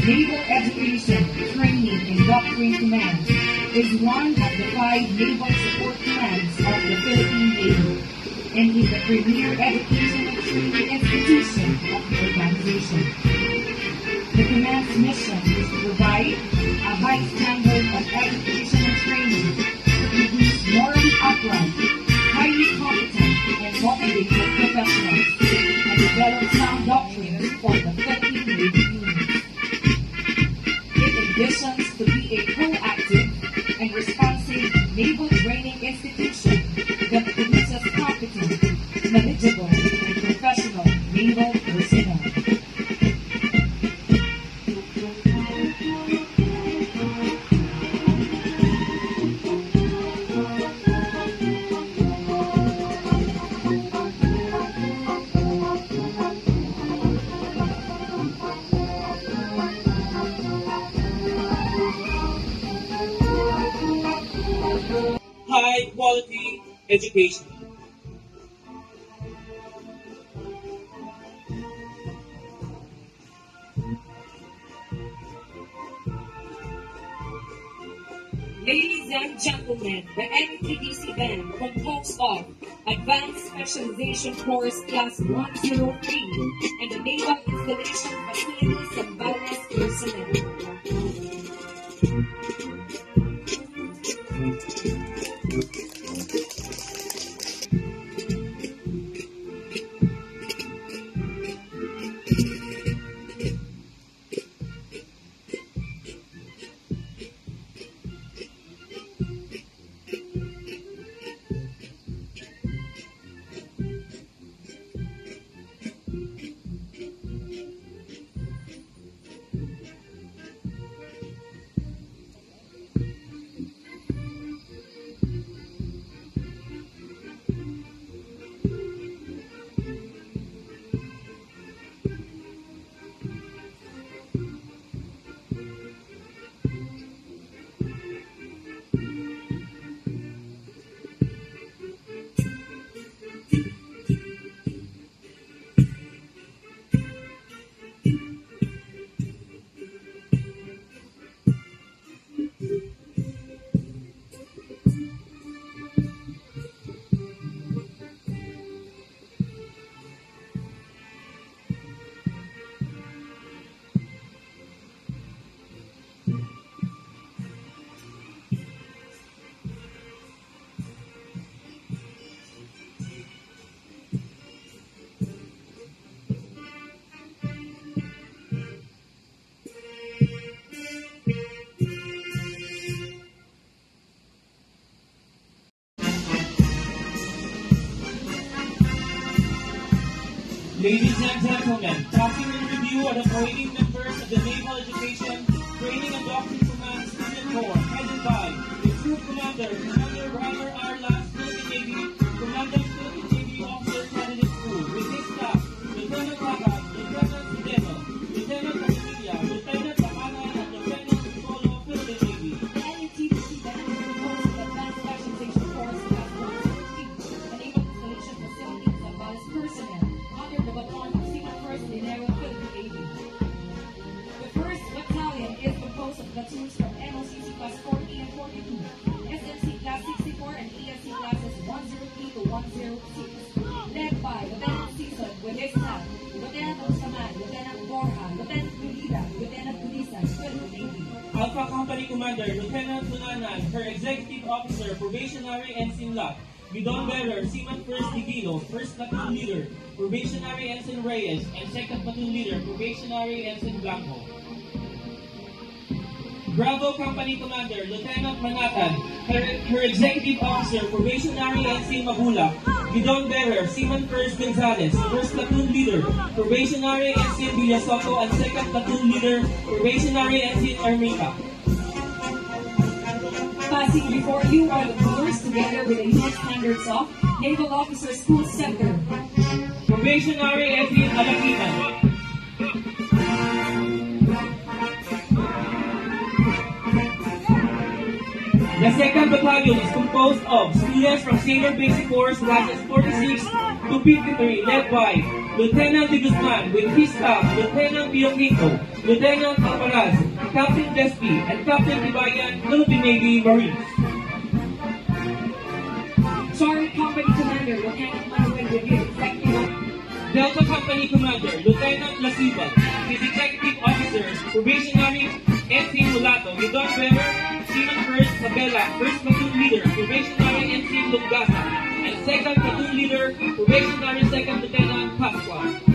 Naval Education, Training, and Doctrine Command is one of the 5 naval support commands of the Philippine Navy and is the premier education and training institution of the organization. The command's mission is to provide a high standard of education and training to produce morally upright, highly competent, and motivated professionals and develop sound doctrines for the Philippine Navy units. It envisions to be a proactive and responsive naval training institution that produces competent, knowledgeable, and professional naval personnel. High quality education. Ladies and gentlemen, the NTDC band composed of Advanced Specialization Course Class 103 and the Naval Installation Facilities and Balance personnel. Ladies and gentlemen, passing in review are the operating members of the Naval Education, Training and Doctrine Command Student Corps, headed by the Troop Commander, Commander Rainer R. Last, Philippine Navy, Commandant Philippine Navy Officer Candidate School, with his staff, Lieutenant Lagat, Lieutenant Sideno, Lieutenant Castilla, Lieutenant Lahanan, and Lieutenant Solo, Philippine Navy. The NUTDC band is composed of Advanced Specialization Course Class 103 and Naval Installation Facilities and Balance personnel under the baton of Seaman First Linero Philippine Navy. The 1st Battalion is composed of platoons from NOCC Class 40 and 42, SMC Class 64, and ESC Classes 103 to 106, led by Lieutenant Season with his staff, Lieutenant Osaman, Lieutenant Borja, Lieutenant Lulida, Lieutenant Pulisa, Philippine Navy. Alpha Company Commander, Lieutenant Lunanan, her Executive Officer, Probationary Ensign Lock, Bidon Bearer, Seaman First Divino, First Platoon Leader, Probationary Ensign Reyes, and Second Platoon Leader, Probationary Ensign Blanco. Bravo Company Commander, Lieutenant Manatan, her Executive Officer, Probationary Ensign Mahula, Bidon Bearer, Seaman First Gonzales, First Platoon Leader, Probationary Ensign Villasoto, and Second Platoon Leader, Probationary Ensign Armica. Passing before you are the course together with the unit standards of Naval Officer School Center. Probationary Ensign Alapitan. The 2nd Battalion is composed of students from Senior Basic Course classes 46 to 53, led by Lieutenant De Guzman with his staff, Lieutenant Pio Quinto, Lieutenant Almaraz, Captain Despi, and Captain Tibayan, Philippine Navy Marines. Charlie Company Commander, Lieutenant Manuel Revere, Executive. Delta Company Commander, Lieutenant Lasiban, his Executive Officers, Probationary Ensign Mulato, Gidon Weber, Seaman First Sabela, First Platoon Leader, Probationary Ensign Lugasa, and Second Platoon Leader, Probationary Second Lieutenant Pasqua.